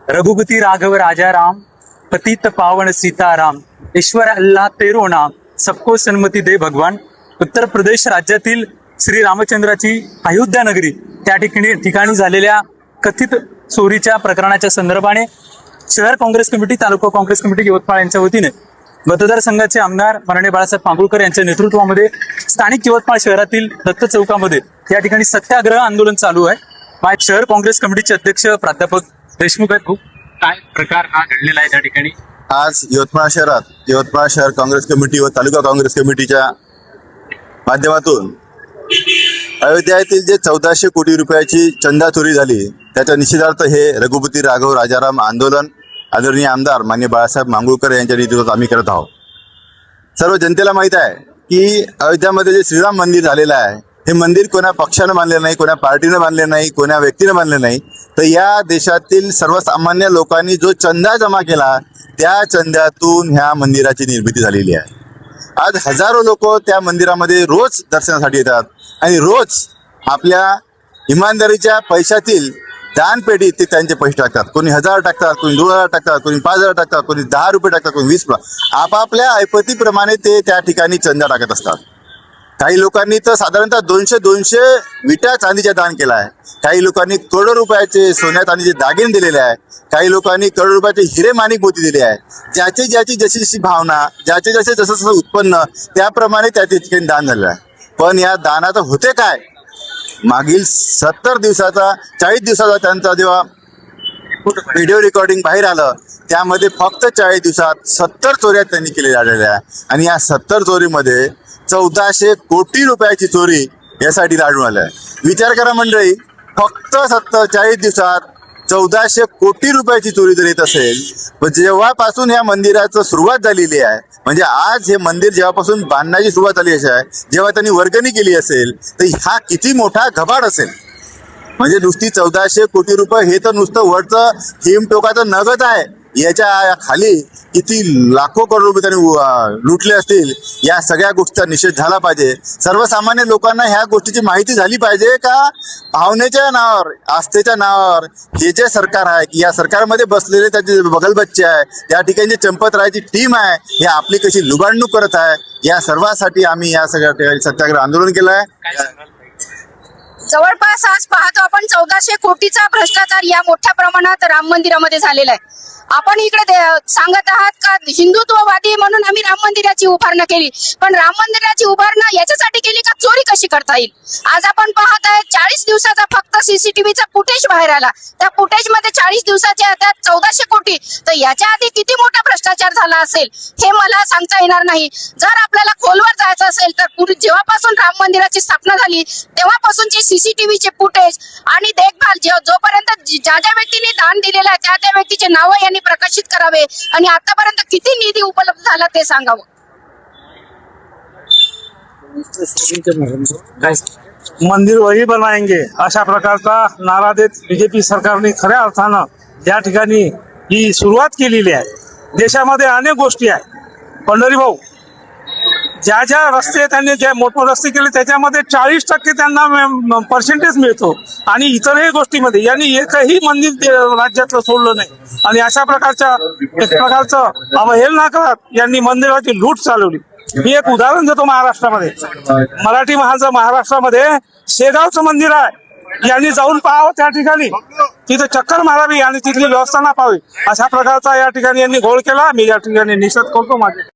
रघुपति राघव राजा राम, पतित पावन सीताराम, ईश्वर अल्लाह तेरो नाम, सबको सन्मती दे भगवान. उत्तर प्रदेश राज्यातील श्री रामचंद्राची अयोध्या नगरी त्या ठिकाणी झालेल्या कथित चोरीच्या प्रकरणाच्या संदर्भाने शहर काँग्रेस कमिटी, तालुका काँग्रेस कमिटी यवतमाळ यांच्या वतीने मतदारसंघाचे आमदार माननीय बाळासाहेब मांगुळकर यांच्या नेतृत्वामध्ये स्थानिक यवतमाळ शहरातील दत्त चौकामध्ये या ठिकाणी सत्याग्रह आंदोलन चालू आहे. शहर काँग्रेस कमिटीचे अध्यक्ष प्राध्यापक देशमुख आहेत. खूप काय प्रकार हा घडलेला आहे त्या ठिकाणी? आज यवतमाळ शहर काँग्रेस कमिटी व तालुका काँग्रेस कमिटीच्या माध्यमातून अयोध्या येथील जे 1400 कोटी रुपयाची चंदा चोरी झाली त्याच्या निषेधार्थ हे रघुपती राघव राजाराम आंदोलन आदरणीय आमदार माननीय बाळासाहेब मांगुळकर यांच्या नेतृत्वात आम्ही करत आहोत. सर्व जनतेला माहीत आहे की अयोध्यामध्ये जे श्रीराम मंदिर झालेलं आहे हे मंदिर कोणा पक्षानं बांधले नाही, कोणा पार्टीनं बांधले नाही, कोणा व्यक्तीनं बांधले नाही, तर या देशातील सर्वसामान्य लोकांनी जो चंदा जमा केला त्या चंद्यातून ह्या मंदिराची निर्मिती झालेली आहे. आज हजारो लोक त्या मंदिरामध्ये रोज दर्शनासाठी येतात आणि रोज आपल्या इमानदारीच्या पैशातील दानपेढीत ते त्यांचे पैसे टाकतात. कोणी 1000 टाकतात, कोणी 2000 टाकतात, कोणी 5000 टाकतात, कोणी 10 रुपये टाकतात, कोणी 20 रुपये. आपापल्या ऐपतीप्रमाणे ते त्या ठिकाणी चंदा टाकत असतात. काही लोकांनी तर साधारणतः 200 विटा चांदीचा दान केला आहे. काही लोकांनी करोडो रुपयाचे सोन्या चांदीचे दागिने दिलेले आहे. काही लोकांनी करोडो रुपयाचे हिरे माणिक मोती दिले आहे. ज्याची जशी जशी भावना, ज्याचे जसं उत्पन्न त्याप्रमाणे त्या ठिकाणी दान झालेलं आहे. पण या दानाचं होते काय? मागील 40 दिवसाचा त्यांचा जेव्हा व्हिडिओ रेकॉर्डिंग बाहेर आलं त्यामध्ये फक्त 40 दिवसात 70 चोऱ्या त्यांनी केलेल्या आढळल्या आहे. आणि या 70 चोरीमध्ये 1400 कोटी रुपयाची चोरी यासाठी आढळून आल्या आहे. विचार करा मंडळी, फक्त 40 दिवसात 1400 कोटी रुपयाची चोरी जर येत असेल, पण जेव्हापासून या मंदिराचं सुरुवात झालेली आहे, म्हणजे आज हे मंदिर जेव्हापासून बांधण्याची सुरुवात झाली अशी आहे, जेव्हा त्यांनी वर्गणी केली असेल तर हा किती मोठा घबाड असेल. म्हणजे नुसती 1400 कोटी रुपये हे तर नुसतं वरचं हिमटोकाचं नगद आहे. याच्या खाली किती लाखो करोड रुपये त्यांनी लुटले असतील. या सगळ्या गोष्टीचा निषेध झाला पाहिजे. सर्वसामान्य लोकांना ह्या गोष्टीची माहिती झाली पाहिजे का भावनेच्या नावावर, आस्थेच्या नावावर हे जे सरकार आहे की या सरकारमध्ये बसलेले त्याचे बगलबच्चे आहे, त्या ठिकाणी चंपतरायची टीम आहे, हे आपली कशी लुबाडणूक करत आहे, या सर्वांसाठी आम्ही या सगळ्या सत्याग्रह आंदोलन केलं आहे. जवळपास आज पाहतो आपण 1400 कोटीचा भ्रष्टाचार या मोठ्या प्रमाणात राम मंदिरामध्ये झालेला आहे. आपण इकडे सांगत आहात का हिंदुत्ववादी म्हणून आम्ही राम मंदिराची उभारणं केली, पण राम मंदिराची उभारणं याच्यासाठी केली का चोरी कशी करता येईल? आज आपण पाहत आहे 40 दिवसाचा फक्त सीसीटीव्हीचा फुटेज बाहेर आला. त्या फुटेज मध्ये 40 दिवसाच्या त्यात 1400 कोटी, तर याच्या आधी किती मोठा भ्रष्टाचार झाला असेल हे मला सांगता येणार नाही. जर आपल्याला खोलवर जायचं असेल तर जेव्हापासून राम मंदिराची स्थापना झाली तेव्हापासूनचे सीसीटीव्हीचे फुटेज आणि देखभाल जोपर्यंत ज्या व्यक्तीने दान दिलेलं आहे त्या व्यक्तीचे नाव यांनी प्रकाशित करावे आणि आतापर्यंत किती निधी उपलब्ध झाला ते सांगावं. मंदिर वही बनाएंगे अशा प्रकारचा नारा देत बीजेपी सरकारने खऱ्या अर्थानं या ठिकाणी ही सुरुवात केलेली आहे. देशामध्ये अनेक गोष्टी आहेत. पंढरी भाऊ, ज्या रस्ते त्यांनी जे मोठे रस्ते केले त्याच्यामध्ये 40% त्यांना पर्सेंटेज मिळतो आणि इतरही गोष्टीमध्ये यांनी एकही मंदिर राज्यातलं सोडलं नाही. आणि अशा प्रकारचं अवहेलना करत यांनी मंदिराची लूट चालवली. मी एक उदाहरण देतो. मराठी महाराष्ट्रामध्ये शेगावचं मंदिर आहे. यांनी जाऊन पाहावं त्या ठिकाणी, तिथे चक्कर मारावी आणि तिथली व्यवस्था ना पाहावी. अशा प्रकारचा या ठिकाणी यांनी घोळ केला. मी या ठिकाणी निषेध करतो माझे.